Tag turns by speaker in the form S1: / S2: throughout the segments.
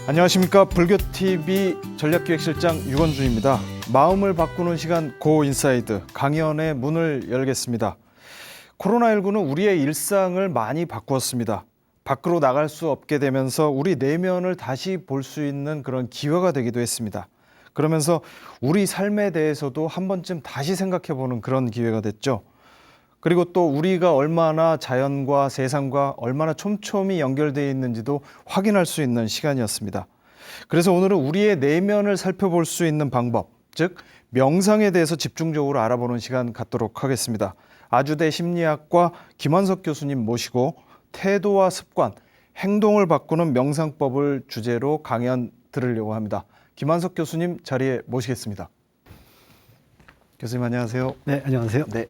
S1: 안녕하십니까. 불교TV 전략기획실장 유건주입니다. 마음을 바꾸는 시간 고 인사이드 강연의 문을 열겠습니다. 코로나19는 우리의 일상을 많이 바꾸었습니다. 밖으로 나갈 수 없게 되면서 우리 내면을 다시 볼 수 있는 그런 기회가 되기도 했습니다. 그러면서 우리 삶에 대해서도 한 번쯤 다시 생각해보는 그런 기회가 됐죠. 그리고 또 우리가 얼마나 자연과 세상과 얼마나 촘촘히 연결되어 있는지도 확인할 수 있는 시간이었습니다. 그래서 오늘은 우리의 내면을 살펴볼 수 있는 방법, 즉 명상에 대해서 집중적으로 알아보는 시간 갖도록 하겠습니다. 아주대 심리학과 김환석 교수님 모시고 태도와 습관, 행동을 바꾸는 명상법을 주제로 강연 들으려고 합니다. 김환석 교수님 자리에 모시겠습니다. 교수님 안녕하세요.
S2: 네, 안녕하세요.
S1: 네.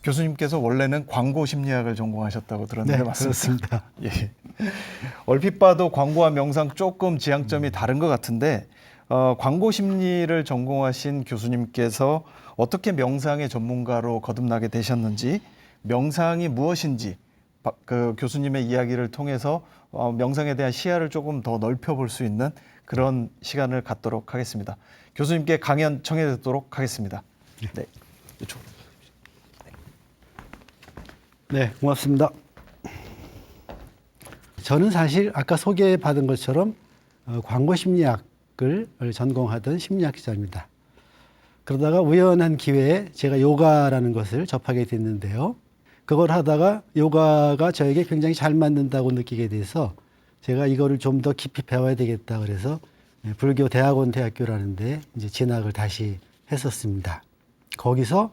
S1: 교수님께서 원래는 광고 심리학을 전공하셨다고 들었는데
S2: 네,
S1: 맞습니까?
S2: 그렇습니다.
S1: 예. 얼핏 봐도 광고와 명상 조금 지향점이 다른 것 같은데 광고 심리를 전공하신 교수님께서 어떻게 명상의 전문가로 거듭나게 되셨는지, 명상이 무엇인지 그 교수님의 이야기를 통해서 명상에 대한 시야를 조금 더 넓혀볼 수 있는 그런 시간을 갖도록 하겠습니다. 교수님께 강연 청해 듣도록 하겠습니다. 네, 이쪽.
S2: 네, 고맙습니다. 저는 사실 아까 소개받은 것처럼 광고 심리학을 전공하던 심리학 기자입니다. 그러다가 우연한 기회에 제가 요가라는 것을 접하게 됐는데요. 그걸 하다가 요가가 저에게 굉장히 잘 맞는다고 느끼게 돼서 제가 이거를 좀 더 깊이 배워야 되겠다 그래서 불교 대학원 대학교라는 데 이제 진학을 다시 했었습니다. 거기서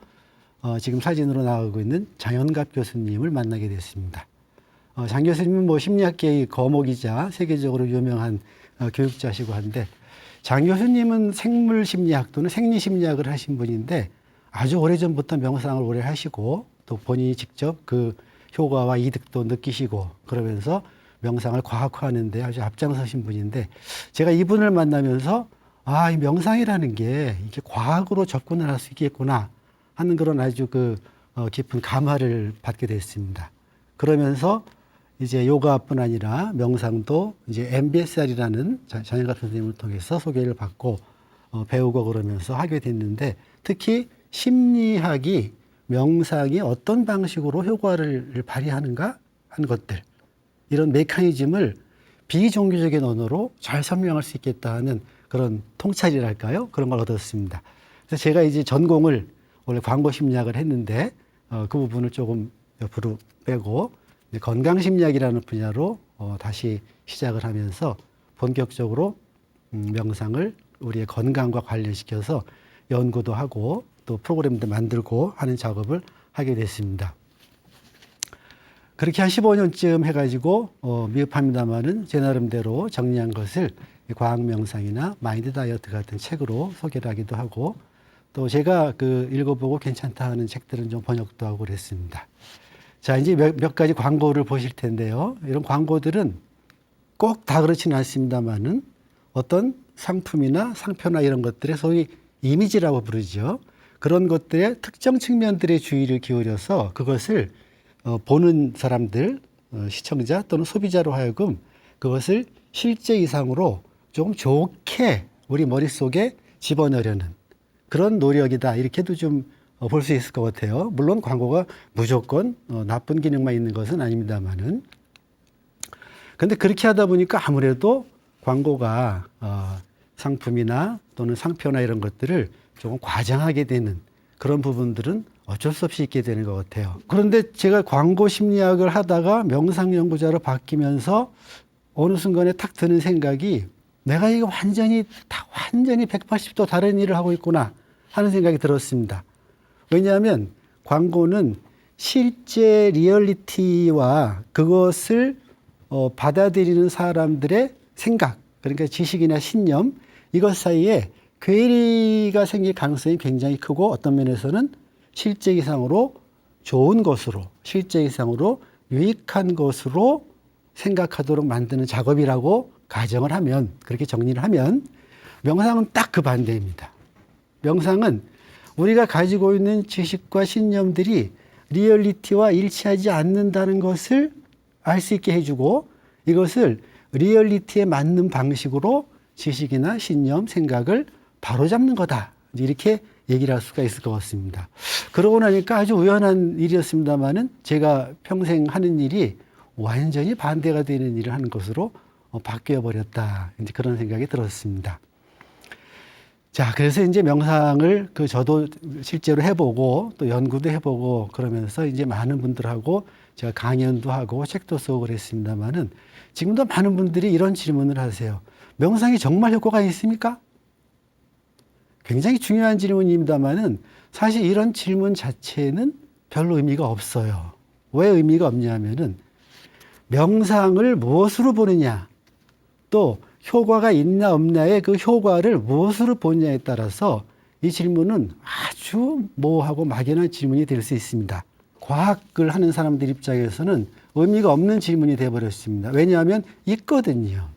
S2: 지금 사진으로 나오고 있는 장현갑 교수님을 만나게 됐습니다. 장 교수님은 뭐 심리학계의 거목이자 세계적으로 유명한 교육자시고 한데, 장 교수님은 생물심리학 또는 생리심리학을 하신 분인데 아주 오래전부터 명상을 오래 하시고 또 본인이 직접 그 효과와 이득도 느끼시고 그러면서 명상을 과학화하는 데 아주 앞장서신 분인데, 제가 이분을 만나면서 이 명상이라는 게 이게 과학으로 접근을 할 수 있겠구나 하는 그런 아주 깊은 감화를 받게 됐습니다. 그러면서 이제 요가뿐 아니라 명상도 이제 MBSR이라는 장현갑 선생님을 통해서 소개를 받고 배우고 그러면서 하게 됐는데, 특히 심리학이 명상이 어떤 방식으로 효과를 발휘하는가 하는 것들, 이런 메커니즘을 비종교적인 언어로 잘 설명할 수 있겠다 하는 그런 통찰이랄까요? 그런 걸 얻었습니다. 그래서 제가 이제 전공을 원래 광고 심리학을 했는데 그 부분을 조금 옆으로 빼고 건강심리학이라는 분야로 다시 시작을 하면서 본격적으로 명상을 우리의 건강과 관련시켜서 연구도 하고 또 프로그램도 만들고 하는 작업을 하게 됐습니다. 그렇게 한 15년쯤 해가지고 미흡합니다마는 제 나름대로 정리한 것을 과학명상이나 마인드 다이어트 같은 책으로 소개를 하기도 하고, 또 제가 읽어보고 괜찮다 하는 책들은 좀 번역도 하고 그랬습니다. 자, 이제 몇 가지 광고를 보실 텐데요. 이런 광고들은 꼭 다 그렇지는 않습니다만은 어떤 상품이나 상표나 이런 것들의 소위 이미지라고 부르죠. 그런 것들의 특정 측면들의 주의를 기울여서 그것을 보는 사람들, 시청자 또는 소비자로 하여금 그것을 실제 이상으로 조금 좋게 우리 머릿속에 집어넣으려는 그런 노력이다, 이렇게도 좀 볼 수 있을 것 같아요. 물론 광고가 무조건 나쁜 기능만 있는 것은 아닙니다만은. 근데 그렇게 하다 보니까 아무래도 광고가 상품이나 또는 상표나 이런 것들을 조금 과장하게 되는 그런 부분들은 어쩔 수 없이 있게 되는 것 같아요. 그런데 제가 광고 심리학을 하다가 명상 연구자로 바뀌면서 어느 순간에 탁 드는 생각이, 내가 이거 완전히 180도 다른 일을 하고 있구나 하는 생각이 들었습니다. 왜냐하면 광고는 실제 리얼리티와 그것을 받아들이는 사람들의 생각, 그러니까 지식이나 신념, 이것 사이에 괴리가 생길 가능성이 굉장히 크고, 어떤 면에서는 실제 이상으로 좋은 것으로, 실제 이상으로 유익한 것으로 생각하도록 만드는 작업이라고 가정을 하면, 그렇게 정리를 하면 명상은 딱 그 반대입니다. 명상은 우리가 가지고 있는 지식과 신념들이 리얼리티와 일치하지 않는다는 것을 알 수 있게 해주고, 이것을 리얼리티에 맞는 방식으로 지식이나 신념, 생각을 바로잡는 거다. 이렇게 얘기를 할 수가 있을 것 같습니다. 그러고 나니까 아주 우연한 일이었습니다만은 제가 평생 하는 일이 완전히 반대가 되는 일을 하는 것으로 바뀌어 버렸다. 이제 그런 생각이 들었습니다. 자, 그래서 이제 명상을 저도 실제로 해보고 또 연구도 해보고 그러면서 이제 많은 분들하고 제가 강연도 하고 책도 쓰고 그랬습니다만은 지금도 많은 분들이 이런 질문을 하세요. 명상이 정말 효과가 있습니까? 굉장히 중요한 질문입니다만은 사실 이런 질문 자체는 별로 의미가 없어요. 왜 의미가 없냐면은 명상을 무엇으로 보느냐, 또 효과가 있나 없나의 그 효과를 무엇으로 보느냐에 따라서 이 질문은 아주 모호하고 막연한 질문이 될 수 있습니다. 과학을 하는 사람들 입장에서는 의미가 없는 질문이 되어버렸습니다. 왜냐하면 있거든요.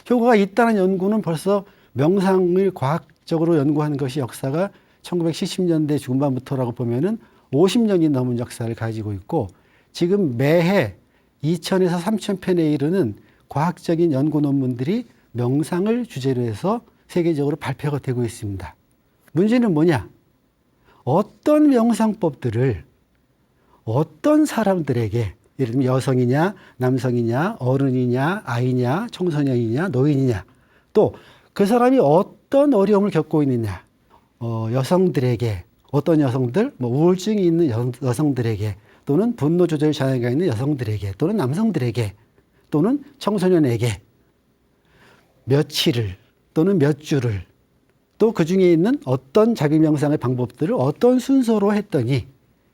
S2: 효과가 있다는 연구는 벌써 명상을 과학적으로 연구하는 것이 역사가 1970년대 중반부터라고 보면은 50년이 넘은 역사를 가지고 있고, 지금 매해 2,000에서 3,000편에 이르는 과학적인 연구 논문들이 명상을 주제로 해서 세계적으로 발표가 되고 있습니다. 문제는 뭐냐? 어떤 명상법들을 어떤 사람들에게, 예를 들면 여성이냐, 남성이냐, 어른이냐, 아이냐, 청소년이냐, 노인이냐, 또 그 사람이 어떤 어려움을 겪고 있느냐, 여성들에게, 어떤 여성들, 우울증이 있는 여성들에게, 또는 분노 조절 장애가 있는 여성들에게, 또는 남성들에게, 또는 청소년에게 며칠을 또는 몇 주를, 또 그 중에 있는 어떤 자비 명상의 방법들을 어떤 순서로 했더니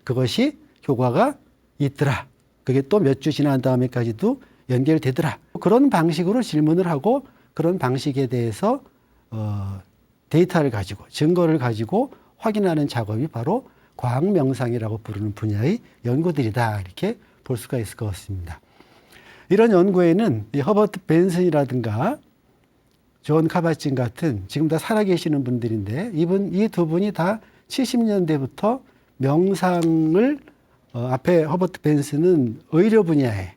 S2: 그것이 효과가 있더라. 그게 또 몇 주 지난 다음에까지도 연결되더라. 그런 방식으로 질문을 하고 그런 방식에 대해서 데이터를 가지고 증거를 가지고 확인하는 작업이 바로 과학 명상이라고 부르는 분야의 연구들이다. 이렇게 볼 수가 있을 것 같습니다. 이런 연구에는 허버트 벤슨이라든가 존 카바친 같은 지금 다 살아계시는 분들인데, 이 두 분이 다 70년대부터 명상을 앞에 허버트 벤슨은 의료 분야에,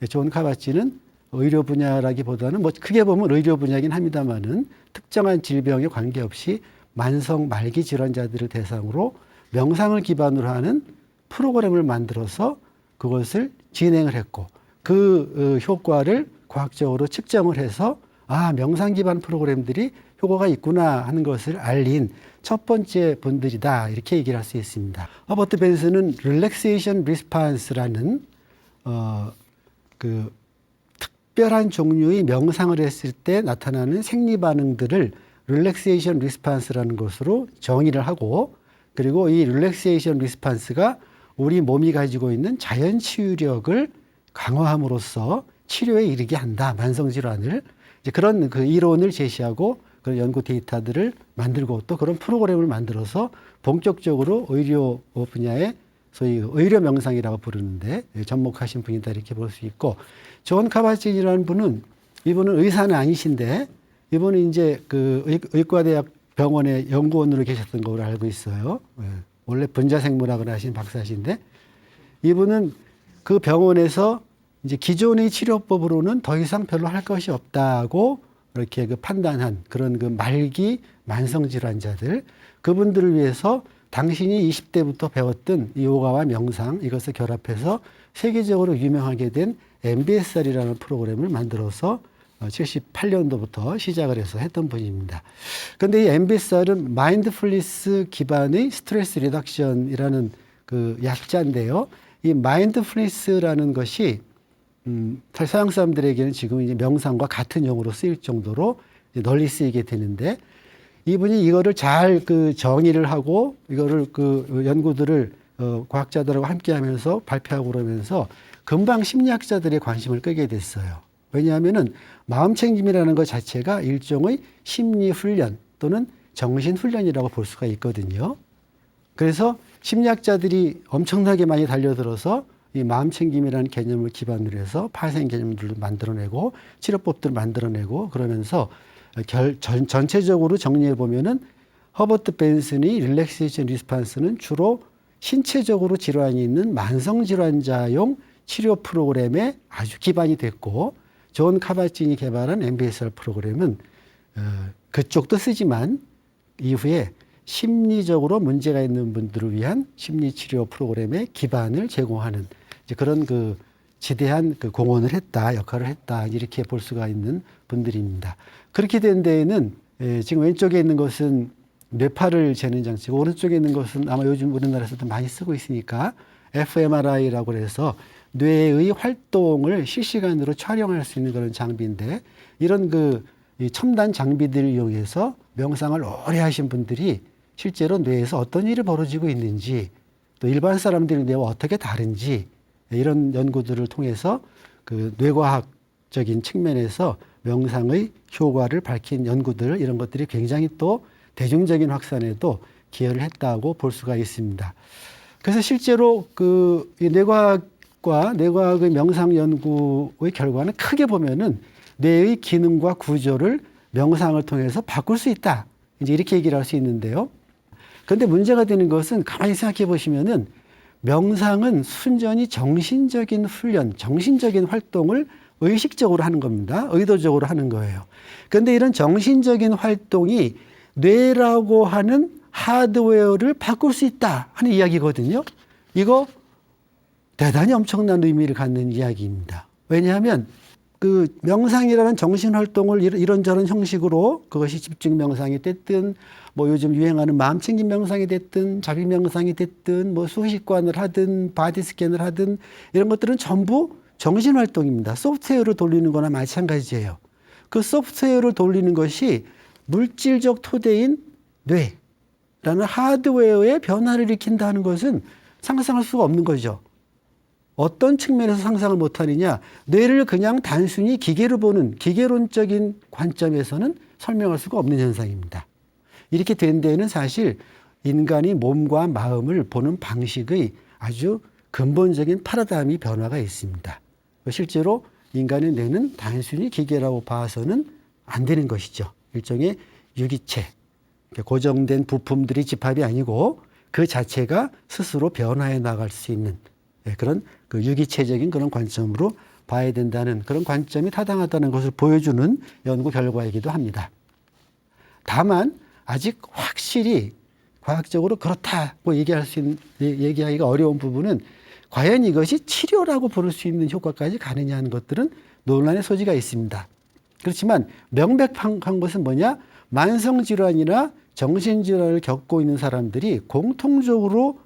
S2: 존 카바친은 의료 분야라기보다는 크게 보면 의료 분야긴 합니다만은 특정한 질병에 관계없이 만성 말기 질환자들을 대상으로 명상을 기반으로 하는 프로그램을 만들어서 그것을 진행을 했고, 그 효과를 과학적으로 측정을 해서 명상 기반 프로그램들이 효과가 있구나 하는 것을 알린 첫 번째 분들이다. 이렇게 얘기를 할 수 있습니다. 허버트 벤슨은 릴렉세이션 리스판스라는 특별한 종류의 명상을 했을 때 나타나는 생리 반응들을 릴렉세이션 리스판스라는 것으로 정의를 하고, 그리고 이 릴렉세이션 리스판스가 우리 몸이 가지고 있는 자연 치유력을 강화함으로써 치료에 이르게 한다. 만성 질환을. 이제 그런 이론을 제시하고 그런 연구 데이터들을 만들고 또 그런 프로그램을 만들어서 본격적으로 의료 분야의 소위 의료 명상이라고 부르는데 접목하신 분이다. 이렇게 볼 수 있고, 존 카바친이라는 분은, 이분은 의사는 아니신데 이분은 이제 의과대학 병원의 연구원으로 계셨던 걸로 알고 있어요. 원래 분자생물학을 하신 박사신데, 이분은 그 병원에서 이제 기존의 치료법으로는 더 이상 별로 할 것이 없다고 이렇게 판단한 그런 말기 만성질환자들, 그분들을 위해서 당신이 20대부터 배웠던 이 요가와 명상, 이것을 결합해서 세계적으로 유명하게 된 MBSR이라는 프로그램을 만들어서 78년도부터 시작을 해서 했던 분입니다. 그런데 이 MBSR은 마인드풀니스 기반의 스트레스 리덕션이라는 약자인데요. 이 마인드풀니스라는 것이 서양 사람들에게는 지금 이제 명상과 같은 용어로 쓰일 정도로 널리 쓰이게 되는데, 이분이 이거를 잘 정의를 하고 이거를 연구들을 과학자들하고 함께 하면서 발표하고 그러면서 금방 심리학자들의 관심을 끄게 됐어요. 왜냐하면은 마음챙김이라는 것 자체가 일종의 심리훈련 또는 정신훈련이라고 볼 수가 있거든요. 그래서 심리학자들이 엄청나게 많이 달려들어서 이 마음챙김이라는 개념을 기반으로 해서 파생 개념들을 만들어내고 치료법들을 만들어내고 그러면서 전체적으로 정리해 보면은 허버트 벤슨이 릴렉세이션 리스판스는 주로 신체적으로 질환이 있는 만성 질환자용 치료 프로그램에 아주 기반이 됐고 존 카바진이 개발한 MBSR 프로그램은 그쪽도 쓰지만 이후에 심리적으로 문제가 있는 분들을 위한 심리치료 프로그램의 기반을 제공하는 이제 그런 그 지대한 그 공헌을 했다, 역할을 했다 이렇게 볼 수가 있는 분들입니다. 그렇게 된 데에는 지금 왼쪽에 있는 것은 뇌파를 재는 장치고 오른쪽에 있는 것은 아마 요즘 우리나라에서도 많이 쓰고 있으니까 fMRI라고 해서 뇌의 활동을 실시간으로 촬영할 수 있는 그런 장비인데 이런 이 첨단 장비들을 이용해서 명상을 오래 하신 분들이 실제로 뇌에서 어떤 일이 벌어지고 있는지 또 일반 사람들의 뇌와 어떻게 다른지 이런 연구들을 통해서 그 뇌과학적인 측면에서 명상의 효과를 밝힌 연구들 이런 것들이 굉장히 또 대중적인 확산에도 기여를 했다고 볼 수가 있습니다. 그래서 실제로 이 뇌과학과 뇌과학의 명상 연구의 결과는 크게 보면은 뇌의 기능과 구조를 명상을 통해서 바꿀 수 있다. 이제 이렇게 얘기를 할 수 있는데요. 그런데 문제가 되는 것은 가만히 생각해 보시면은 명상은 순전히 정신적인 훈련, 정신적인 활동을 의식적으로 하는 겁니다. 의도적으로 하는 거예요. 그런데 이런 정신적인 활동이 뇌라고 하는 하드웨어를 바꿀 수 있다 하는 이야기거든요. 이거 대단히 엄청난 의미를 갖는 이야기입니다. 왜냐하면 그 명상이라는 정신활동을 이런저런 형식으로 그것이 집중 명상이 됐든 뭐 요즘 유행하는 마음챙김 명상이 됐든 자비 명상이 됐든 뭐 수식관을 하든 바디 스캔을 하든 이런 것들은 전부 정신활동입니다. 소프트웨어를 돌리는 거나 마찬가지예요. 그 소프트웨어를 돌리는 것이 물질적 토대인 뇌라는 하드웨어의 변화를 일으킨다는 것은 상상할 수가 없는 거죠. 어떤 측면에서 상상을 못하느냐. 뇌를 그냥 단순히 기계로 보는 기계론적인 관점에서는 설명할 수가 없는 현상입니다. 이렇게 된 데에는 사실 인간이 몸과 마음을 보는 방식의 아주 근본적인 파라다임이 변화가 있습니다. 실제로 인간의 뇌는 단순히 기계라고 봐서는 안 되는 것이죠. 일종의 유기체, 고정된 부품들이 집합이 아니고 그 자체가 스스로 변화해 나갈 수 있는 그런 그 유기체적인 그런 관점으로 봐야 된다는 그런 관점이 타당하다는 것을 보여주는 연구 결과이기도 합니다. 다만 아직 확실히 과학적으로 그렇다고 얘기하기가 어려운 부분은 과연 이것이 치료라고 부를 수 있는 효과까지 가느냐 하는 것들은 논란의 소지가 있습니다. 그렇지만 명백한 것은 뭐냐? 만성질환이나 정신질환을 겪고 있는 사람들이 공통적으로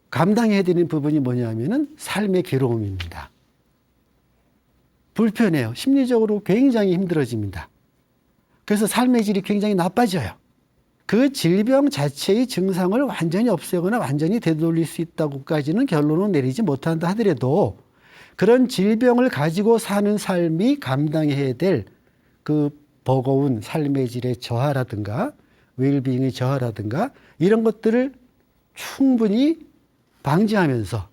S2: 감당해야 되는 부분이 뭐냐면은 삶의 괴로움입니다. 불편해요. 심리적으로 굉장히 힘들어집니다. 그래서 삶의 질이 굉장히 나빠져요. 그 질병 자체의 증상을 완전히 없애거나 완전히 되돌릴 수 있다고까지는 결론을 내리지 못한다 하더라도 그런 질병을 가지고 사는 삶이 감당해야 될 그 버거운 삶의 질의 저하라든가 웰빙의 저하라든가 이런 것들을 충분히 방지하면서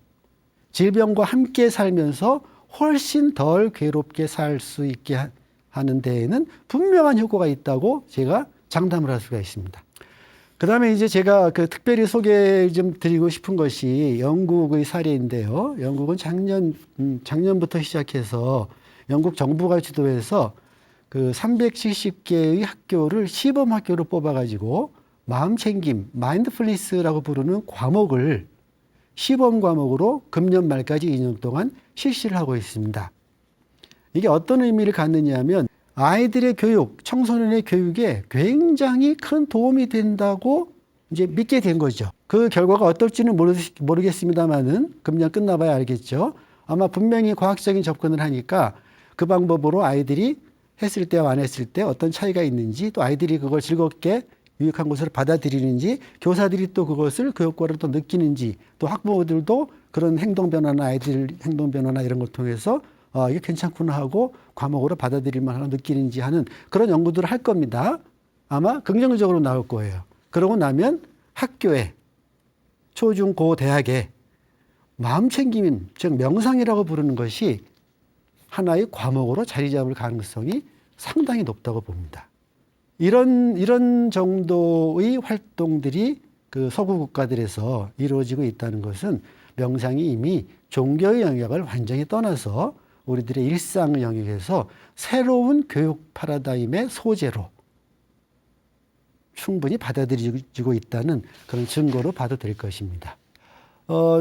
S2: 질병과 함께 살면서 훨씬 덜 괴롭게 살 수 있게 하는 데에는 분명한 효과가 있다고 제가 장담을 할 수가 있습니다. 그 다음에 이제 제가 특별히 소개 좀 드리고 싶은 것이 영국의 사례인데요. 영국은 작년부터 시작해서 영국 정부가 주도해서 370개의 학교를 시범 학교로 뽑아가지고 마음챙김, 마인드풀니스라고 부르는 과목을 시범 과목으로 금년 말까지 2년 동안 실시를 하고 있습니다. 이게 어떤 의미를 갖느냐 하면 아이들의 교육, 청소년의 교육에 굉장히 큰 도움이 된다고 이제 믿게 된 거죠. 그 결과가 어떨지는 모르겠습니다만은 금년 끝나봐야 알겠죠. 아마 분명히 과학적인 접근을 하니까 그 방법으로 아이들이 했을 때와 안 했을 때 어떤 차이가 있는지 또 아이들이 그걸 즐겁게 유익한 것으로 받아들이는지 교사들이 또 그것을 그 효과를 또 느끼는지 또 학부모들도 그런 행동 변화나 아이들 행동 변화나 이런 걸 통해서 이게 괜찮구나 하고 과목으로 받아들일 만하고 느끼는지 하는 그런 연구들을 할 겁니다. 아마 긍정적으로 나올 거예요. 그러고 나면 학교에 초중고 대학에 마음 챙김, 즉 명상이라고 부르는 것이 하나의 과목으로 자리 잡을 가능성이 상당히 높다고 봅니다. 이런 정도의 활동들이 그 서구 국가들에서 이루어지고 있다는 것은 명상이 이미 종교의 영역을 완전히 떠나서 우리들의 일상 영역에서 새로운 교육 패러다임의 소재로 충분히 받아들여지고 있다는 그런 증거로 봐도 될 것입니다.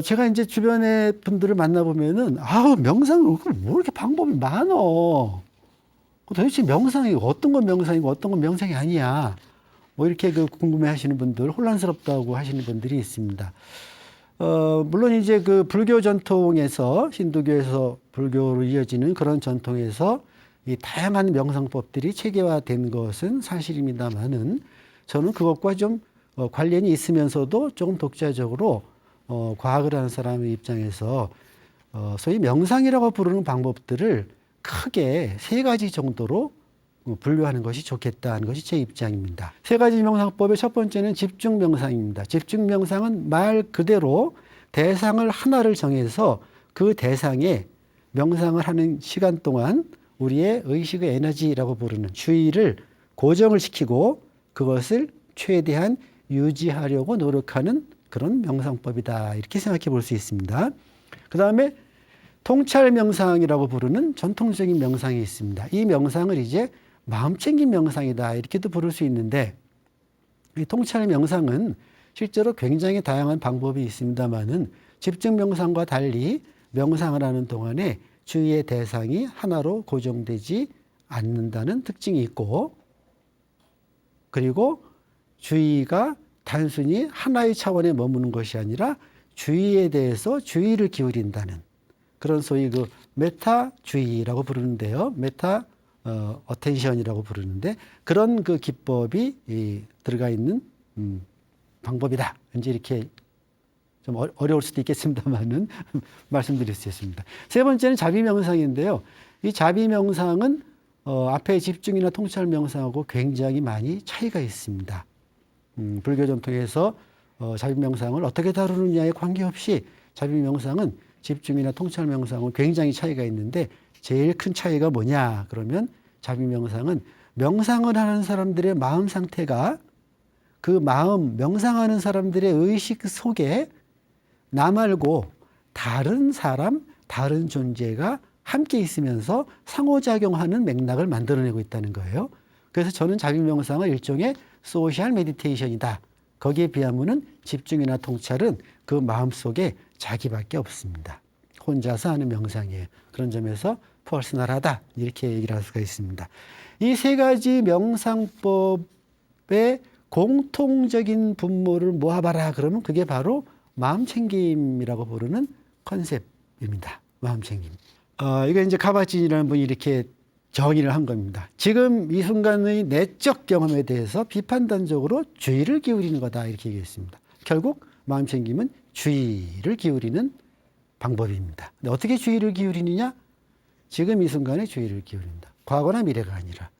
S2: 제가 이제 주변의 분들을 만나보면은, 명상을 뭐 이렇게 방법이 많어. 도대체 명상이 어떤 건 명상이고 어떤 건 명상이 아니야. 뭐 이렇게 궁금해 하시는 분들, 혼란스럽다고 하시는 분들이 있습니다. 물론 이제 그 불교 전통에서, 힌두교에서 불교로 이어지는 그런 전통에서 이 다양한 명상법들이 체계화된 것은 사실입니다만은 저는 그것과 좀 관련이 있으면서도 조금 독자적으로 과학을 하는 사람의 입장에서 소위 명상이라고 부르는 방법들을 크게 세 가지 정도로 분류하는 것이 좋겠다는 것이 제 입장입니다. 세 가지 명상법의 첫 번째는 집중 명상입니다. 집중 명상은 말 그대로 대상을 하나를 정해서 그 대상에 명상을 하는 시간 동안 우리의 의식의 에너지라고 부르는 주의를 고정을 시키고 그것을 최대한 유지하려고 노력하는 그런 명상법이다. 이렇게 생각해 볼 수 있습니다. 그 다음에 통찰 명상이라고 부르는 전통적인 명상이 있습니다. 이 명상을 이제 마음챙김 명상이다. 이렇게도 부를 수 있는데 이 통찰 명상은 실제로 굉장히 다양한 방법이 있습니다만은 집중 명상과 달리 명상을 하는 동안에 주의의 대상이 하나로 고정되지 않는다는 특징이 있고 그리고 주의가 단순히 하나의 차원에 머무는 것이 아니라 주의에 대해서 주의를 기울인다는 그런 소위 그 메타주의라고 부르는데요. 메타 어텐션이라고 부르는데 그런 그 기법이 들어가 있는 방법이다. 이제 이렇게 좀 어려울 수도 있겠습니다만은 말씀드릴 수 있습니다. 세 번째는 자비 명상인데요. 이 자비 명상은 앞에 집중이나 통찰 명상하고 굉장히 많이 차이가 있습니다. 불교 전통에서 자비 명상을 어떻게 다루느냐에 관계없이 자비 명상은 집중이나 통찰 명상은 굉장히 차이가 있는데 제일 큰 차이가 뭐냐 그러면 자비 명상은 명상을 하는 사람들의 마음 상태가 그 마음 명상하는 사람들의 의식 속에 나 말고 다른 사람, 다른 존재가 함께 있으면서 상호작용하는 맥락을 만들어내고 있다는 거예요. 그래서 저는 자비 명상은 일종의 소셜 메디테이션이다. 거기에 비하면은 집중이나 통찰은 그 마음속에 자기밖에 없습니다. 혼자서 하는 명상이에요. 그런 점에서 퍼스널하다 이렇게 얘기를 할 수가 있습니다. 이 세 가지 명상법의 공통적인 분모를 모아봐라 그러면 그게 바로 마음챙김이라고 부르는 컨셉입니다. 마음챙김. 이거 이제 카바진이라는 분이 이렇게 정의를 한 겁니다. 지금 이 순간의 내적 경험에 대해서 비판단적으로 주의를 기울이는 거다 이렇게 얘기했습니다. 결국 마음챙김은 주의를 기울이는 방법입니다. 근데 어떻게 주의를 기울이느냐? 지금 이 순간에 주의를 기울인다. 과거나 미래가 아니라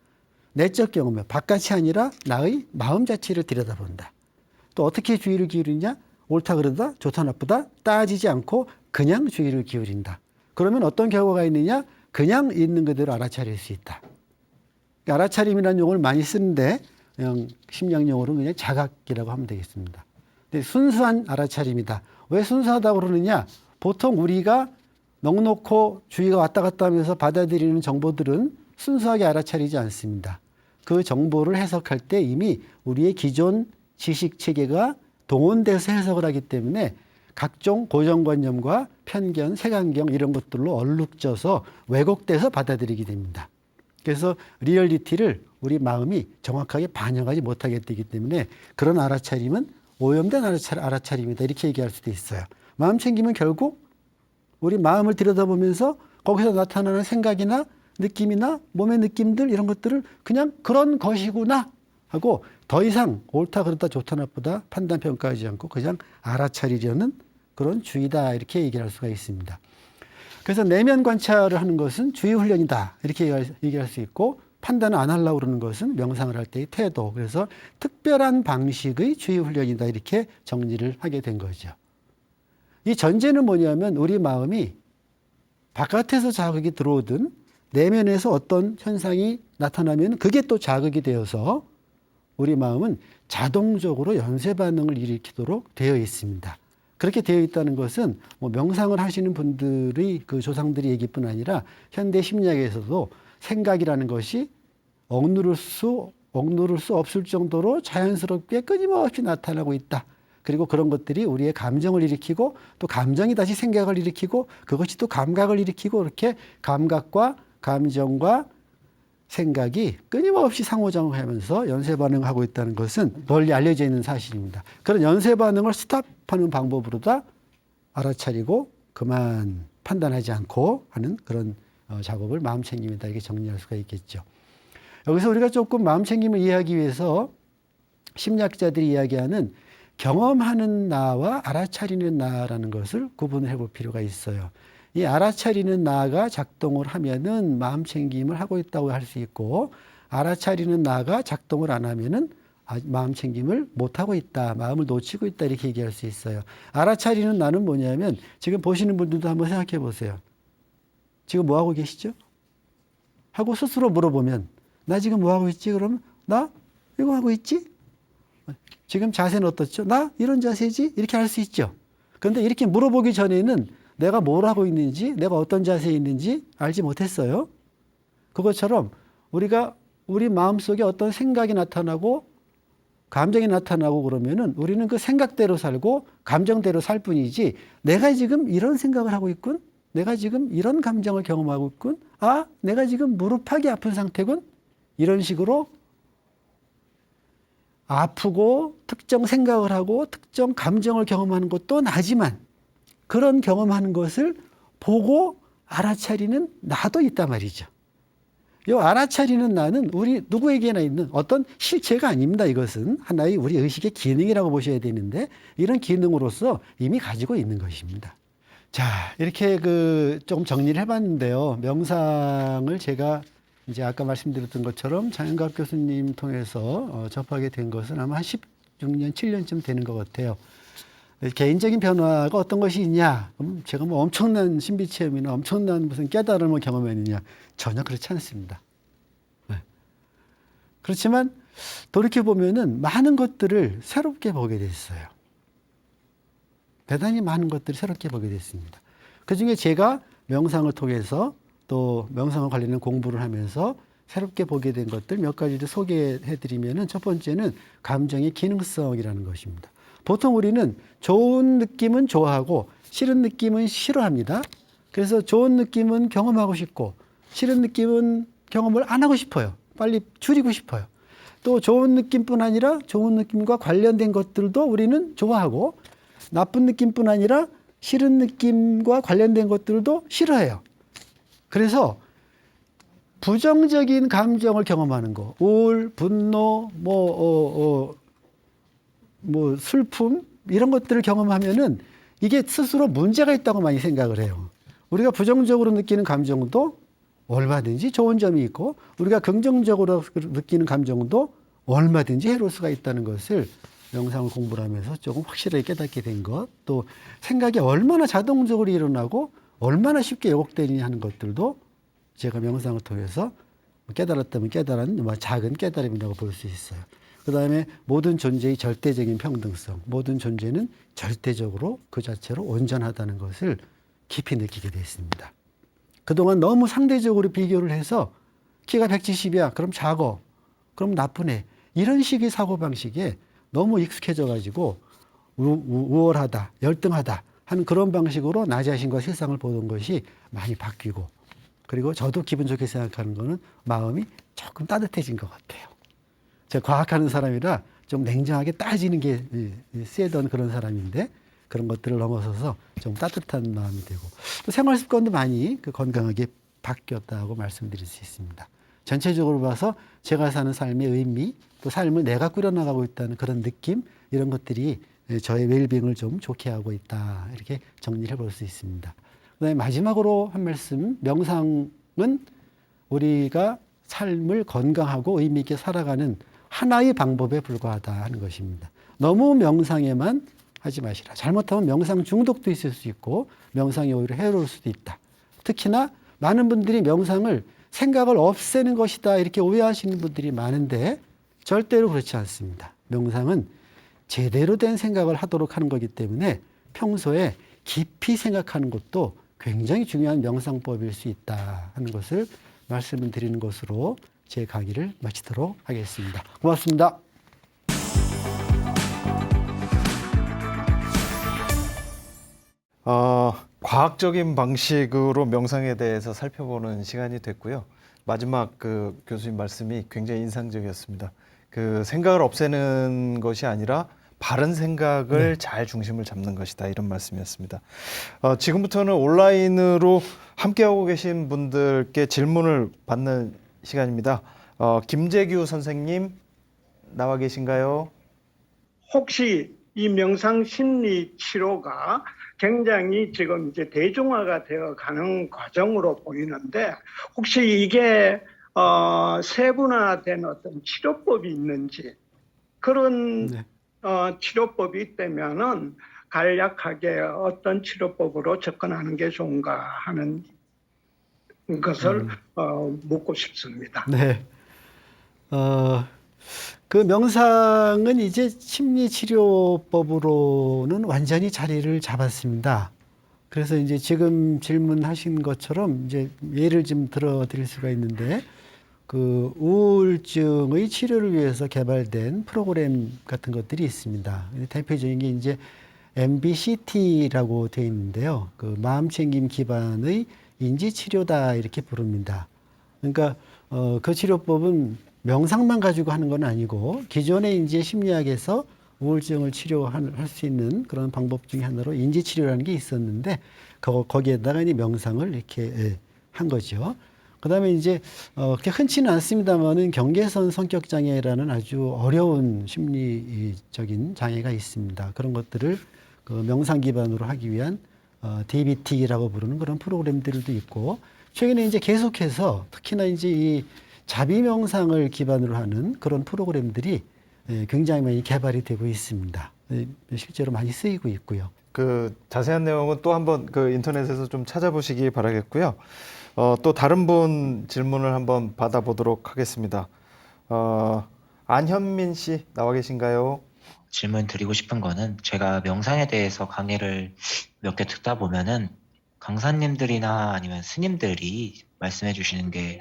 S2: 내적 경험에 바깥이 아니라 나의 마음 자체를 들여다본다. 또 어떻게 주의를 기울이냐? 옳다 그르다, 좋다 나쁘다 따지지 않고 그냥 주의를 기울인다. 그러면 어떤 결과가 있느냐? 그냥 있는 그대로 알아차릴 수 있다. 알아차림이라는 용어를 많이 쓰는데 그냥 심리학용어로는 그냥 자각이라고 하면 되겠습니다. 근데 순수한 알아차림이다. 왜 순수하다고 그러느냐? 보통 우리가 넉넉고 주의가 왔다 갔다 하면서 받아들이는 정보들은 순수하게 알아차리지 않습니다. 그 정보를 해석할 때 이미 우리의 기존 지식 체계가 동원돼서 해석을 하기 때문에 각종 고정관념과 편견, 색안경 이런 것들로 얼룩져서 왜곡돼서 받아들이게 됩니다. 그래서 리얼리티를 우리 마음이 정확하게 반영하지 못하게 되기 때문에 그런 알아차림은 오염된 알아차림이다 이렇게 얘기할 수도 있어요. 마음 챙김은 결국 우리 마음을 들여다보면서 거기서 나타나는 생각이나 느낌이나 몸의 느낌들 이런 것들을 그냥 그런 것이구나 하고 더 이상 옳다 그렇다 좋다 나쁘다 판단 평가하지 않고 그냥 알아차리려는 그런 주의다 이렇게 얘기할 수가 있습니다. 그래서 내면 관찰을 하는 것은 주의 훈련이다 이렇게 얘기할 수 있고 판단을 안 하려고 그러는 것은 명상을 할 때의 태도. 그래서 특별한 방식의 주의 훈련이다 이렇게 정리를 하게 된 거죠. 이 전제는 뭐냐면 우리 마음이 바깥에서 자극이 들어오든 내면에서 어떤 현상이 나타나면 그게 또 자극이 되어서 우리 마음은 자동적으로 연쇄 반응을 일으키도록 되어 있습니다. 그렇게 되어 있다는 것은 뭐 명상을 하시는 분들의 그 조상들의 얘기뿐 아니라 현대 심리학에서도 생각이라는 것이 억누를 수 없을 정도로 자연스럽게 끊임없이 나타나고 있다. 그리고 그런 것들이 우리의 감정을 일으키고 또 감정이 다시 생각을 일으키고 그것이 또 감각을 일으키고 이렇게 감각과 감정과 생각이 끊임없이 상호작용하면서 연쇄 반응하고 있다는 것은 널리 알려져 있는 사실입니다. 그런 연쇄 반응을 스탑하는 방법으로다 알아차리고 그만 판단하지 않고 하는 그런 작업을 마음챙김이다 이렇게 정리할 수가 있겠죠. 여기서 우리가 조금 마음챙김을 이해하기 위해서 심리학자들이 이야기하는 경험하는 나와 알아차리는 나라는 것을 구분을 해볼 필요가 있어요. 이 알아차리는 나가 작동을 하면은 마음챙김을 하고 있다고 할 수 있고, 알아차리는 나가 작동을 안 하면은 마음챙김을 못하고 있다, 마음을 놓치고 있다 이렇게 얘기할 수 있어요. 알아차리는 나는 뭐냐면 지금 보시는 분들도 한번 생각해 보세요. 지금 뭐 하고 계시죠? 하고 스스로 물어보면 나 지금 뭐 하고 있지? 그러면 나 이거 하고 있지? 지금 자세는 어떻죠? 나 이런 자세지? 이렇게 할 수 있죠. 그런데 이렇게 물어보기 전에는 내가 뭘 하고 있는지, 내가 어떤 자세에 있는지 알지 못했어요. 그것처럼 우리가 우리 마음속에 어떤 생각이 나타나고 감정이 나타나고 그러면은 우리는 그 생각대로 살고 감정대로 살 뿐이지, 내가 지금 이런 생각을 하고 있군, 내가 지금 이런 감정을 경험하고 있군, 아, 내가 지금 무릎팍이 아픈 상태군, 이런 식으로 아프고 특정 생각을 하고 특정 감정을 경험하는 것도 나지만 그런 경험하는 것을 보고 알아차리는 나도 있단 말이죠. 이 알아차리는 나는 우리 누구에게나 있는 어떤 실체가 아닙니다. 이것은 하나의 우리 의식의 기능이라고 보셔야 되는데 이런 기능으로서 이미 가지고 있는 것입니다. 자, 이렇게 조금 정리를 해봤는데요. 명상을 제가 이제 아까 말씀드렸던 것처럼 장영갑 교수님 통해서 접하게 된 것은 아마 한 16년, 7년쯤 되는 것 같아요. 개인적인 변화가 어떤 것이 있냐? 제가 뭐 엄청난 신비체험이나 엄청난 무슨 깨달음을 경험했느냐? 전혀 그렇지 않습니다. 네. 그렇지만 돌이켜보면은 많은 것들을 새롭게 보게 됐어요. 대단히 많은 것들을 새롭게 보게 됐습니다. 그 중에 제가 명상을 통해서 또 명상과 관련된 공부를 하면서 새롭게 보게 된 것들 몇 가지를 소개해 드리면은 첫 번째는 감정의 기능성이라는 것입니다. 보통 우리는 좋은 느낌은 좋아하고 싫은 느낌은 싫어합니다. 그래서 좋은 느낌은 경험하고 싶고 싫은 느낌은 경험을 안 하고 싶어요. 빨리 줄이고 싶어요. 또 좋은 느낌뿐 아니라 좋은 느낌과 관련된 것들도 우리는 좋아하고 나쁜 느낌뿐 아니라 싫은 느낌과 관련된 것들도 싫어해요. 그래서 부정적인 감정을 경험하는 거, 우울, 분노, 슬픔 이런 것들을 경험하면은 이게 스스로 문제가 있다고 많이 생각을 해요. 우리가 부정적으로 느끼는 감정도 얼마든지 좋은 점이 있고 우리가 긍정적으로 느끼는 감정도 얼마든지 해로울 수가 있다는 것을 명상을 공부를 하면서 조금 확실하게 깨닫게 된 것, 또 생각이 얼마나 자동적으로 일어나고 얼마나 쉽게 왜곡되느냐 하는 것들도 제가 명상을 통해서 깨달았다면 깨달은 작은 깨달음이라고 볼 수 있어요. 그 다음에 모든 존재의 절대적인 평등성, 모든 존재는 절대적으로 그 자체로 온전하다는 것을 깊이 느끼게 됐습니다. 그동안 너무 상대적으로 비교를 해서 키가 170이야, 그럼 작어, 그럼 나쁘네, 이런 식의 사고방식에 너무 익숙해져 가지고 우월하다, 열등하다 하는 그런 방식으로 나 자신과 세상을 보던 것이 많이 바뀌고, 그리고 저도 기분 좋게 생각하는 거는 마음이 조금 따뜻해진 것 같아요. 제가 과학하는 사람이라 좀 냉정하게 따지는 게 세던 그런 사람인데 그런 것들을 넘어서서 좀 따뜻한 마음이 되고 또 생활 습관도 많이 건강하게 바뀌었다고 말씀드릴 수 있습니다. 전체적으로 봐서 제가 사는 삶의 의미, 또 삶을 내가 꾸려나가고 있다는 그런 느낌, 이런 것들이 저의 웰빙을 좀 좋게 하고 있다, 이렇게 정리를 해볼 수 있습니다. 그다음에 마지막으로 한 말씀, 명상은 우리가 삶을 건강하고 의미 있게 살아가는 하나의 방법에 불과하다 하는 것입니다. 너무 명상에만 하지 마시라. 잘못하면 명상 중독도 있을 수 있고 명상이 오히려 해로울 수도 있다. 특히나 많은 분들이 명상을 생각을 없애는 것이다 이렇게 오해하시는 분들이 많은데 절대로 그렇지 않습니다. 명상은 제대로 된 생각을 하도록 하는 거기 때문에 평소에 깊이 생각하는 것도 굉장히 중요한 명상법일 수 있다 하는 것을 말씀을 드리는 것으로 제 강의를 마치도록 하겠습니다. 고맙습니다.
S1: 과학적인 방식으로 명상에 대해서 살펴보는 시간이 됐고요. 마지막 그 교수님 말씀이 굉장히 인상적이었습니다. 그 생각을 없애는 것이 아니라 바른 생각을 잘 중심을 잡는 것이다 이런 말씀이었습니다. 지금부터는 온라인으로 함께하고 계신 분들께 질문을 받는 시간입니다. 김재규 선생님 나와 계신가요?
S3: 혹시 이 명상 심리 치료가 굉장히 지금 이제 대중화가 되어 가는 과정으로 보이는데 혹시 이게 세분화된 어떤 치료법이 있는지 그런 치료법이 있다면은 간략하게 어떤 치료법으로 접근하는 게 좋은가 하는 것을 묻고 싶습니다.
S2: 네. 그 명상은 이제 심리치료법으로는 완전히 자리를 잡았습니다. 그래서 이제 지금 질문하신 것처럼 이제 예를 좀 들어드릴 수가 있는데 그 우울증의 치료를 위해서 개발된 프로그램 같은 것들이 있습니다. 대표적인 게 이제 MBCT라고 되어 있는데요. 그 마음챙김 기반의 인지치료다 이렇게 부릅니다. 그러니까 그 치료법은 명상만 가지고 하는 건 아니고 기존의 이제 심리학에서 우울증을 치료할 수 있는 그런 방법 중에 하나로 인지치료라는 게 있었는데 거기에다가 이 명상을 이렇게 한 거죠. 그다음에 이제 그렇게 흔치는 않습니다만은 경계선 성격 장애라는 아주 어려운 심리적인 장애가 있습니다. 그런 것들을 그 명상 기반으로 하기 위한 DBT라고 부르는 그런 프로그램들도 있고 최근에 이제 계속해서 특히나 이제 이 자비 명상을 기반으로 하는 그런 프로그램들이 굉장히 많이 개발이 되고 있습니다. 실제로 많이 쓰이고 있고요.
S1: 그 자세한 내용은 또 한번 그 인터넷에서 좀 찾아보시기 바라겠고요. 또 다른 분 질문을 한번 받아보도록 하겠습니다. 안현민 씨 나와 계신가요?
S4: 질문 드리고 싶은 거는 제가 명상에 대해서 강의를 몇 개 듣다 보면은 강사님들이나 아니면 스님들이 말씀해 주시는 게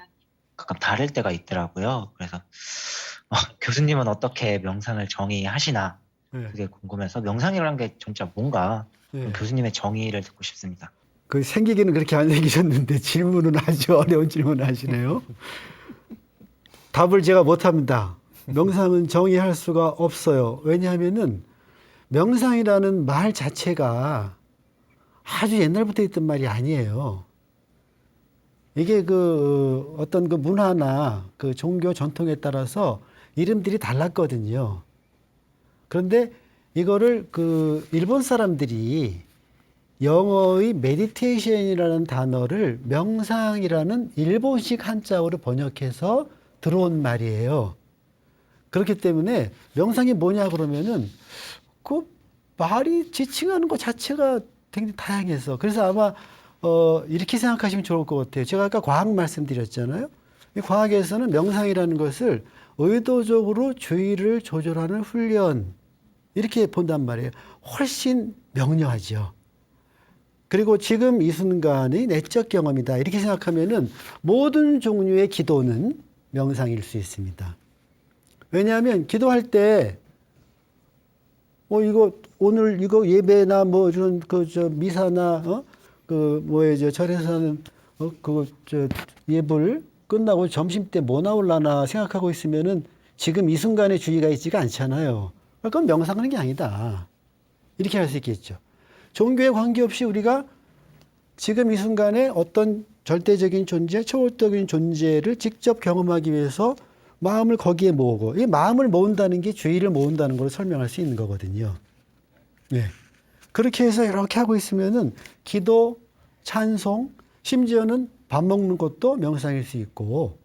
S4: 가끔 다를 때가 있더라고요. 그래서 교수님은 어떻게 명상을 정의하시나 그게 궁금해서 명상이라는 게 진짜 뭔가 교수님의 정의를 듣고 싶습니다.
S2: 그 생기기는 그렇게 안 생기셨는데 질문은 아주 어려운 질문을 하시네요. 답을 제가 못합니다. 명상은 정의할 수가 없어요. 왜냐하면은 명상이라는 말 자체가 아주 옛날부터 있던 말이 아니에요. 이게 그 어떤 그 문화나 그 종교 전통에 따라서 이름들이 달랐거든요. 그런데 이거를 그 일본 사람들이 영어의 메디테이션이라는 단어를 명상이라는 일본식 한자어로 번역해서 들어온 말이에요. 그렇기 때문에 명상이 뭐냐 그러면은 그 말이 지칭하는 것 자체가 굉장히 다양해서 그래서 아마 이렇게 생각하시면 좋을 것 같아요. 제가 아까 과학 말씀드렸잖아요. 이 과학에서는 명상이라는 것을 의도적으로 주의를 조절하는 훈련 이렇게 본단 말이에요. 훨씬 명료하죠. 그리고 지금 이 순간이 내적 경험이다 이렇게 생각하면은 모든 종류의 기도는 명상일 수 있습니다. 왜냐하면 기도할 때 이거 오늘 이거 예배나 뭐 이런 미사나 절에서 하는 예불 끝나고 점심 때 뭐 나올라나 생각하고 있으면은 지금 이 순간에 주의가 있지가 않잖아요. 그건 명상하는 게 아니다. 이렇게 할 수 있겠죠. 종교에 관계없이 우리가 지금 이 순간에 어떤 절대적인 존재, 초월적인 존재를 직접 경험하기 위해서 마음을 거기에 모으고 이 마음을 모은다는 게 주의를 모은다는 걸 설명할 수 있는 거거든요. 네. 그렇게 해서 이렇게 하고 있으면은 기도, 찬송, 심지어는 밥 먹는 것도 명상일 수 있고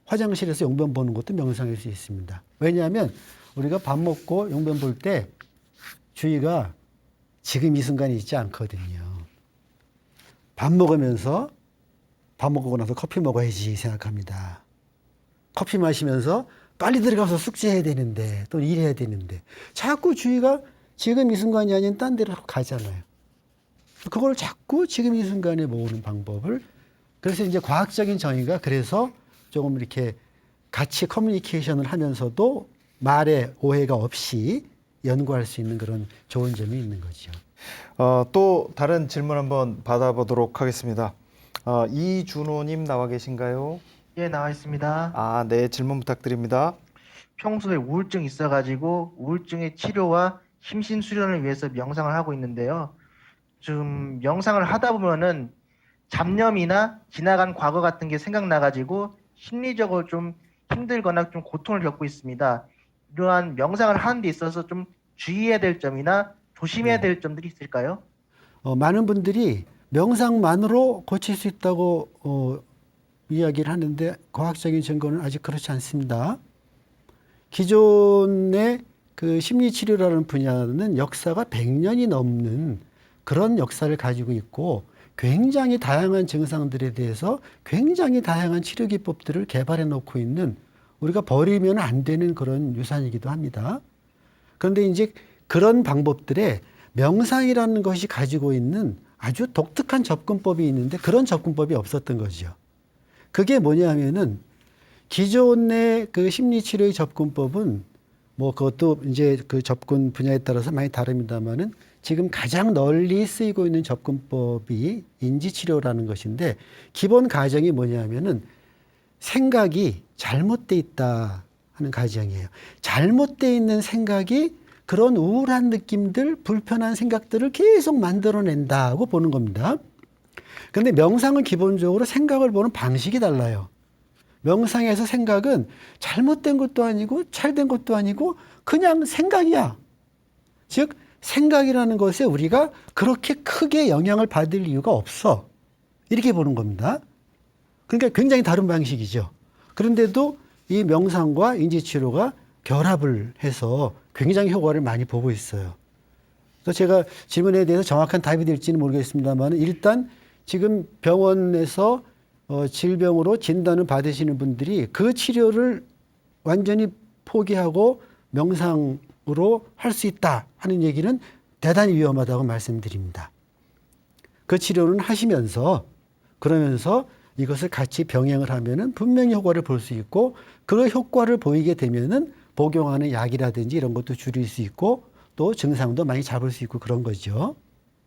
S2: 화장실에서 용변 보는 것도 명상일 수 있습니다. 왜냐하면 우리가 밥 먹고 용변 볼 때 주의가 지금 이 순간에 있지 않거든요. 밥 먹으면서 밥 먹고 나서 커피 먹어야지 생각합니다. 커피 마시면서 빨리 들어가서 숙제해야 되는데 또 일해야 되는데 자꾸 주의가 지금 이 순간이 아닌 딴 데로 가잖아요. 그걸 자꾸 지금 이 순간에 모으는 방법을 그래서 이제 과학적인 정의가 그래서 조금 이렇게 같이 커뮤니케이션을 하면서도 말에 오해가 없이 연구할 수 있는 그런 좋은 점이 있는 거죠.
S1: 또 다른 질문 한번 받아보도록 하겠습니다. 이준호님 나와 계신가요?
S5: 예, 나와 있습니다.
S1: 네, 질문 부탁드립니다.
S5: 평소에 우울증이 있어가지고 우울증의 치료와 심신 수련을 위해서 명상을 하고 있는데요. 좀 명상을 하다 보면은 잡념이나 지나간 과거 같은 게 생각나가지고 심리적으로 좀 힘들거나 좀 고통을 겪고 있습니다. 이러한 명상을 하는 데 있어서 좀 주의해야 될 점이나 조심해야 될 점들이 있을까요?
S2: 많은 분들이 명상만으로 고칠 수 있다고 이야기를 하는데 과학적인 증거는 아직 그렇지 않습니다. 기존의 그 심리치료라는 분야는 역사가 100년이 넘는 그런 역사를 가지고 있고 굉장히 다양한 증상들에 대해서 굉장히 다양한 치료 기법들을 개발해 놓고 있는 우리가 버리면 안 되는 그런 유산이기도 합니다. 그런데 이제 그런 방법들에 명상이라는 것이 가지고 있는 아주 독특한 접근법이 있는데 그런 접근법이 없었던 거죠. 그게 뭐냐 하면은 기존의 그 심리치료의 접근법은 뭐 그것도 이제 그 접근 분야에 따라서 많이 다릅니다만은 지금 가장 널리 쓰이고 있는 접근법이 인지치료라는 것인데 기본 가정이 뭐냐 하면은 생각이 잘못돼 있다 하는 가정이에요. 잘못돼 있는 생각이 그런 우울한 느낌들, 불편한 생각들을 계속 만들어낸다고 보는 겁니다. 그런데 명상은 기본적으로 생각을 보는 방식이 달라요. 명상에서 생각은 잘못된 것도 아니고 잘된 것도 아니고 그냥 생각이야. 즉 생각이라는 것에 우리가 그렇게 크게 영향을 받을 이유가 없어. 이렇게 보는 겁니다. 그러니까 굉장히 다른 방식이죠. 그런데도 이 명상과 인지치료가 결합을 해서 굉장히 효과를 많이 보고 있어요. 그래서 제가 질문에 대해서 정확한 답이 될지는 모르겠습니다만 일단 지금 병원에서 질병으로 진단을 받으시는 분들이 그 치료를 완전히 포기하고 명상으로 할 수 있다 하는 얘기는 대단히 위험하다고 말씀드립니다. 그 치료는 하시면서 그러면서 이것을 같이 병행을 하면은 분명히 효과를 볼 수 있고 그 효과를 보이게 되면은 복용하는 약이라든지 이런 것도 줄일 수 있고 또 증상도 많이 잡을 수 있고 그런 거죠.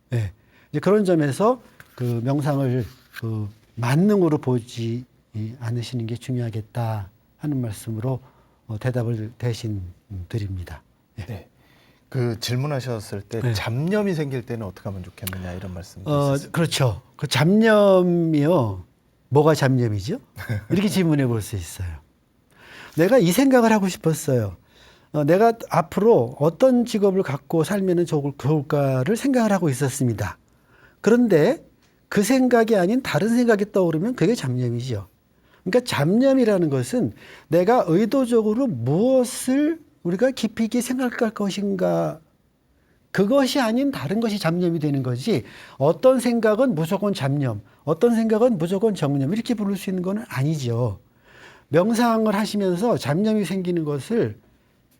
S2: 네. 이제 그런 점에서 그 명상을 그 만능으로 보지 않으시는 게 중요하겠다 하는 말씀으로 대답을 대신 드립니다. 네.
S1: 네. 그 질문하셨을 때 잡념이 생길 때는 어떻게 하면 좋겠느냐 이런 말씀도 있었습니다.
S2: 그렇죠. 그 잡념이요. 뭐가 잡념이죠? 이렇게 질문해 볼 수 있어요. 내가 이 생각을 하고 싶었어요. 내가 앞으로 어떤 직업을 갖고 살면 좋을까를 생각을 하고 있었습니다. 그런데 그 생각이 아닌 다른 생각이 떠오르면 그게 잡념이죠. 그러니까 잡념이라는 것은 내가 의도적으로 무엇을 우리가 깊이 있게 생각할 것인가 그것이 아닌 다른 것이 잡념이 되는 거지 어떤 생각은 무조건 잡념, 어떤 생각은 무조건 정념 이렇게 부를 수 있는 건 아니죠. 명상을 하시면서 잡념이 생기는 것을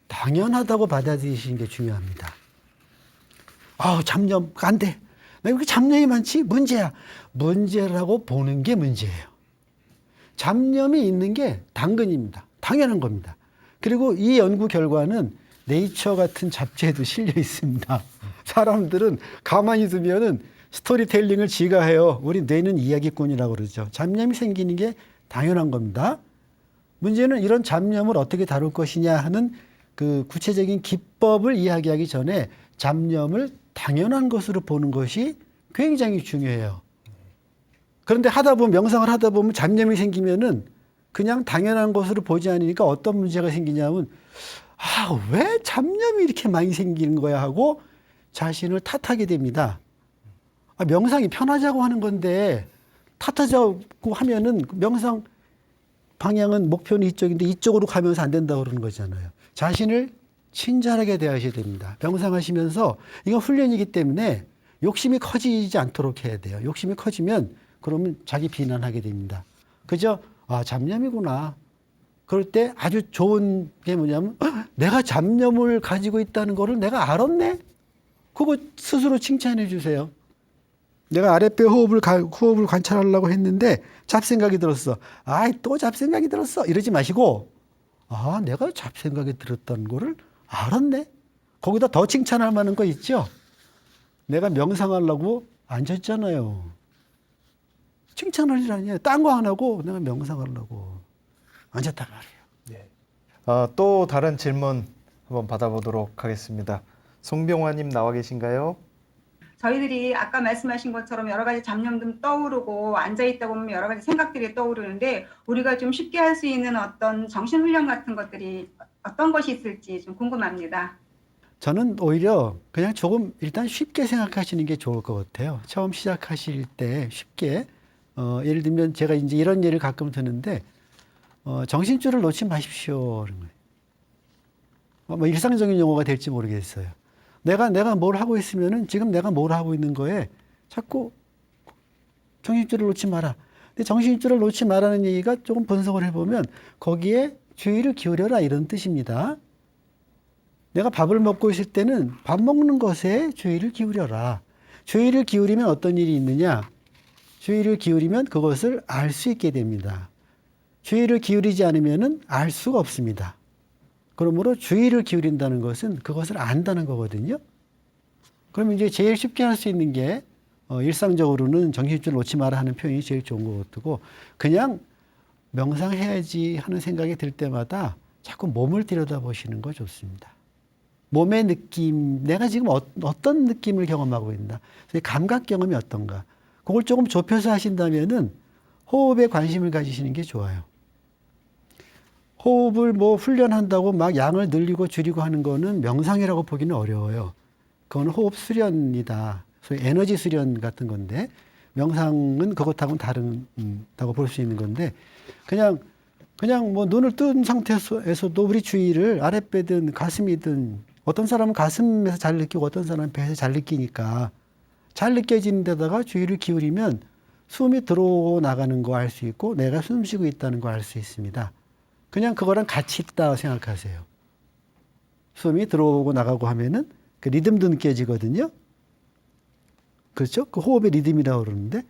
S2: 당연하다고 받아들이시는 게 중요합니다. 잡념 안 돼. 나 이렇게 잡념이 많지? 문제야. 문제라고 보는 게 문제예요. 잡념이 있는 게 당근입니다. 당연한 겁니다. 그리고 이 연구 결과는 네이처 같은 잡지에도 실려 있습니다. 사람들은 가만히 두면은 스토리텔링을 지가 해요. 우리 뇌는 이야기꾼이라고 그러죠. 잡념이 생기는 게 당연한 겁니다. 문제는 이런 잡념을 어떻게 다룰 것이냐 하는 그 구체적인 기법을 이야기하기 전에 잡념을 당연한 것으로 보는 것이 굉장히 중요해요. 그런데 명상을 하다 보면 잡념이 생기면은 그냥 당연한 것으로 보지 않으니까 어떤 문제가 생기냐면 왜 잡념이 이렇게 많이 생기는 거야 하고 자신을 탓하게 됩니다. 명상이 편하자고 하는 건데 탓하자고 하면은 명상 방향은 목표는 이쪽인데 이쪽으로 가면서 안 된다고 그러는 거잖아요. 자신을 친절하게 대하셔야 됩니다. 명상하시면서 이건 훈련이기 때문에 욕심이 커지지 않도록 해야 돼요. 욕심이 커지면 그러면 자기 비난하게 됩니다. 그저 잡념이구나. 그럴 때 아주 좋은 게 뭐냐면 내가 잡념을 가지고 있다는 거를 내가 알았네. 그거 스스로 칭찬해 주세요. 내가 아랫배 호흡을 관찰하려고 했는데 잡생각이 들었어. 또 잡생각이 들었어. 이러지 마시고 내가 잡생각이 들었다는 거를 알았네. 거기다 더 칭찬할 만한 거 있죠. 내가 명상하려고 앉았잖아요. 칭찬할 일 아니에요. 딴 거 안 하고 내가 명상하려고 앉았단 말이에요.
S1: 또 다른 질문 한번 받아보도록 하겠습니다. 송병화님 나와 계신가요?
S6: 저희들이 아까 말씀하신 것처럼 여러 가지 잡념도 떠오르고 앉아있다 보면 여러 가지 생각들이 떠오르는데 우리가 좀 쉽게 할 수 있는 어떤 정신훈련 같은 것들이 어떤 것이 있을지 좀 궁금합니다.
S2: 저는 오히려 그냥 조금 일단 쉽게 생각하시는 게 좋을 것 같아요. 처음 시작하실 때 쉽게 예를 들면 제가 이제 이런 예를 가끔 드는데 정신줄을 놓지 마십시오. 그런 거예요. 뭐 일상적인 용어가 될지 모르겠어요. 내가 뭘 하고 있으면은 지금 내가 뭘 하고 있는 거에 자꾸 정신줄을 놓지 마라. 근데 정신줄을 놓지 마라는 얘기가 조금 분석을 해보면 거기에 주의를 기울여라 이런 뜻입니다. 내가 밥을 먹고 있을 때는 밥 먹는 것에 주의를 기울여라. 주의를 기울이면 어떤 일이 있느냐? 주의를 기울이면 그것을 알 수 있게 됩니다. 주의를 기울이지 않으면은 알 수가 없습니다. 그러므로 주의를 기울인다는 것은 그것을 안다는 거거든요. 그럼 이제 제일 쉽게 할 수 있는 게 일상적으로는 정신줄 놓지 마라 하는 표현이 제일 좋은 것 같고 그냥 명상해야지 하는 생각이 들 때마다 자꾸 몸을 들여다보시는 거 좋습니다. 몸의 느낌, 내가 지금 어떤 느낌을 경험하고 있나, 감각 경험이 어떤가, 그걸 조금 좁혀서 하신다면은 호흡에 관심을 가지시는 게 좋아요. 호흡을 훈련한다고 막 양을 늘리고 줄이고 하는 거는 명상이라고 보기는 어려워요. 그건 호흡 수련이다. 소위 에너지 수련 같은 건데 명상은 그것하고는 다르다고 볼 수 있는 건데 그냥 눈을 뜬 상태에서도 우리 주의를 아랫배든 가슴이든 어떤 사람은 가슴에서 잘 느끼고 어떤 사람은 배에서 잘 느끼니까 잘 느껴지는 데다가 주의를 기울이면 숨이 들어오고 나가는 거 알 수 있고 내가 숨 쉬고 있다는 거 알 수 있습니다. 그냥 그거랑 같이 있다 생각하세요. 숨이 들어오고 나가고 하면은 그 리듬도 느껴지거든요. 그렇죠? 그 호흡의 리듬이라고 그러는데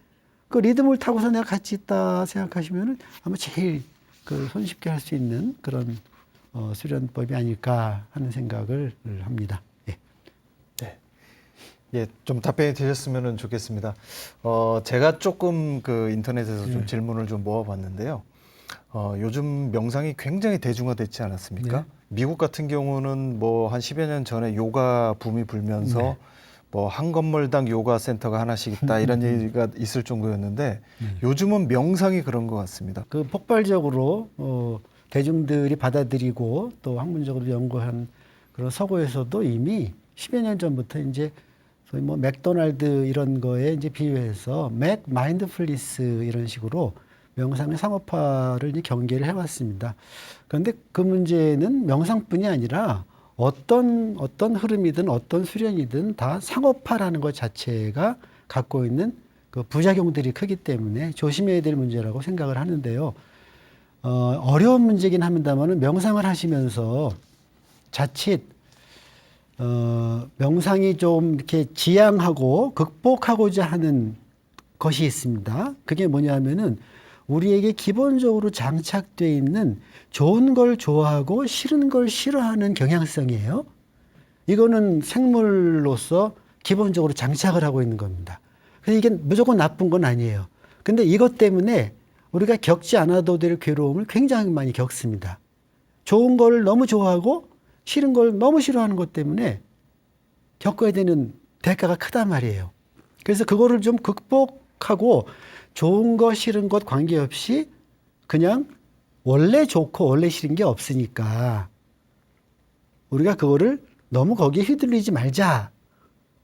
S2: 그 리듬을 타고서 내가 같이 있다 생각하시면은 아마 제일 손쉽게 할 수 있는 그런 수련법이 아닐까 하는 생각을 합니다.
S1: 예, 좀 답변이 되셨으면 좋겠습니다. 제가 조금 인터넷에서 좀 질문을 좀 모아봤는데요. 요즘 명상이 굉장히 대중화됐지 않았습니까?
S2: 네.
S1: 미국 같은 경우는 한 10여 년 전에 요가 붐이 불면서
S2: 네.
S1: 한 건물당 요가 센터가 하나씩 있다 이런 얘기가 있을 정도였는데 요즘은 명상이 그런 것 같습니다.
S2: 폭발적으로 대중들이 받아들이고 또 학문적으로 연구한 그런 서구에서도 이미 10여 년 전부터 이제 소위 맥도날드 이런 거에 이제 비유해서 마인드풀니스 이런 식으로 명상의 상업화를 이제 경계를 해왔습니다. 그런데 그 문제는 명상뿐이 아니라 어떤 흐름이든 어떤 수련이든 다 상업화라는 것 자체가 갖고 있는 그 부작용들이 크기 때문에 조심해야 될 문제라고 생각을 하는데요. 어려운 문제긴 합니다만 명상을 하시면서 자칫 명상이 좀 이렇게 지향하고 극복하고자 하는 것이 있습니다. 그게 뭐냐면은 우리에게 기본적으로 장착되어 있는 좋은 걸 좋아하고 싫은 걸 싫어하는 경향성이에요. 이거는 생물로서 기본적으로 장착을 하고 있는 겁니다. 그래서 이게 무조건 나쁜 건 아니에요. 근데 이것 때문에 우리가 겪지 않아도 될 괴로움을 굉장히 많이 겪습니다. 좋은 걸 너무 좋아하고 싫은 걸 너무 싫어하는 것 때문에 겪어야 되는 대가가 크단 말이에요. 그래서 그거를 좀 극복하고 좋은 것 싫은 것 관계없이 그냥 원래 좋고 원래 싫은 게 없으니까 우리가 그거를 너무 거기에 휘둘리지 말자.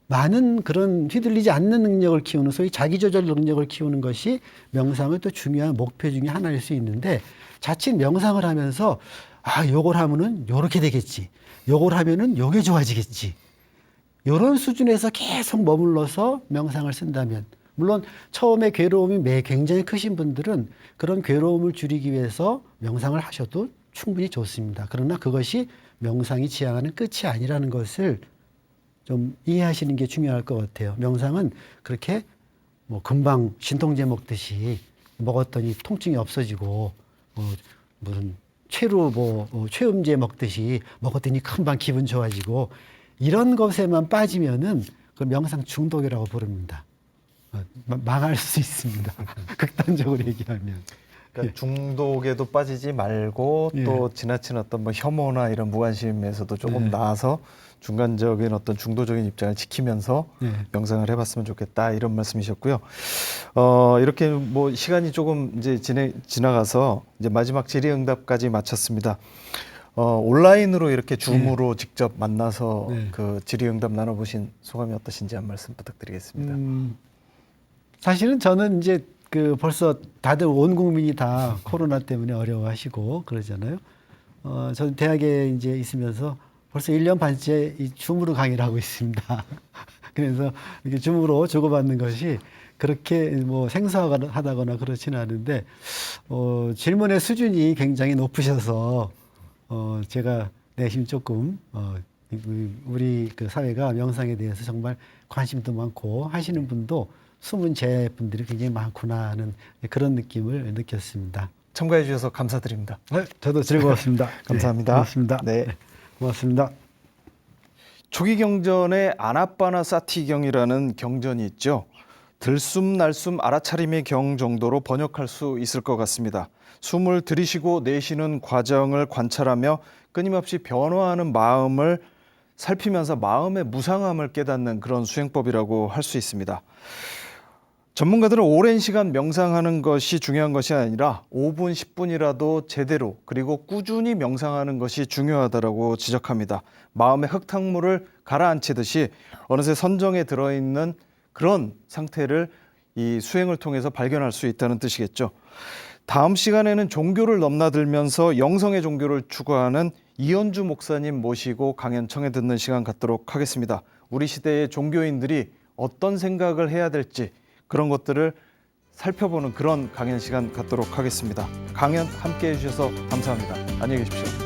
S2: 많은 그런 휘둘리지 않는 능력을 키우는 소위 자기조절 능력을 키우는 것이 명상의 또 중요한 목표 중에 하나일 수 있는데 자칫 명상을 하면서 요걸 하면은 요렇게 되겠지. 요걸 하면은 요게 좋아지겠지. 요런 수준에서 계속 머물러서 명상을 쓴다면, 물론 처음에 괴로움이 굉장히 크신 분들은 그런 괴로움을 줄이기 위해서 명상을 하셔도 충분히 좋습니다. 그러나 그것이 명상이 지향하는 끝이 아니라는 것을 좀 이해하시는 게 중요할 것 같아요. 명상은 그렇게 뭐 금방 진통제 먹듯이 먹었더니 통증이 없어지고 무슨 최음제 먹듯이 먹었더니 금방 기분 좋아지고 이런 것에만 빠지면은 그 명상 중독이라고 부릅니다. 망할 수 있습니다. 극단적으로 얘기하면.
S1: 그러니까 중독에도 빠지지 말고
S2: 예.
S1: 또 지나친 어떤 뭐 혐오나 이런 무관심에서도 조금
S2: 네.
S1: 나아서 중간적인 어떤 중도적인 입장을 지키면서
S2: 네.
S1: 명상을 해봤으면 좋겠다 이런 말씀이셨고요. 이렇게 뭐 시간이 조금 이제 지나가서 이제 마지막 질의응답까지 마쳤습니다. 온라인으로 이렇게 줌으로 직접 만나서
S2: 네.
S1: 그 질의응답 나눠보신 소감이 어떠신지 한 말씀 부탁드리겠습니다.
S2: 사실은 저는 이제 벌써 다들 온 국민이 다 코로나 때문에 어려워하시고 그러잖아요. 저는 대학에 이제 있으면서 벌써 1년 반째 이 줌으로 강의를 하고 있습니다. 그래서 이렇게 줌으로 주고받는 것이 그렇게 뭐 생소하다거나 그렇지는 않은데, 질문의 수준이 굉장히 높으셔서, 제가 내심 조금, 우리 그 사회가 명상에 대해서 정말 관심도 많고 하시는 분도 숨은 제 분들이 굉장히 많구나 하는 그런 느낌을 느꼈습니다.
S1: 참가해 주셔서 감사드립니다.
S2: 저도 즐거웠습니다.
S1: 감사합니다.
S2: 네, 고맙습니다.
S1: 네.
S2: 고맙습니다.
S1: 초기 경전에 아나빠나 사티경이라는 경전이 있죠. 들숨 날숨 알아차림의 경 정도로 번역할 수 있을 것 같습니다. 숨을 들이쉬고 내쉬는 과정을 관찰하며 끊임없이 변화하는 마음을 살피면서 마음의 무상함을 깨닫는 그런 수행법이라고 할 수 있습니다. 전문가들은 오랜 시간 명상하는 것이 중요한 것이 아니라 5분, 10분이라도 제대로 그리고 꾸준히 명상하는 것이 중요하다고 지적합니다. 마음의 흙탕물을 가라앉히듯이 어느새 선정에 들어있는 그런 상태를 이 수행을 통해서 발견할 수 있다는 뜻이겠죠. 다음 시간에는 종교를 넘나들면서 영성의 종교를 추구하는 이현주 목사님 모시고 강연 청해 듣는 시간 갖도록 하겠습니다. 우리 시대의 종교인들이 어떤 생각을 해야 될지 그런 것들을 살펴보는 그런 강연 시간 갖도록 하겠습니다. 강연 함께 해주셔서 감사합니다. 안녕히 계십시오.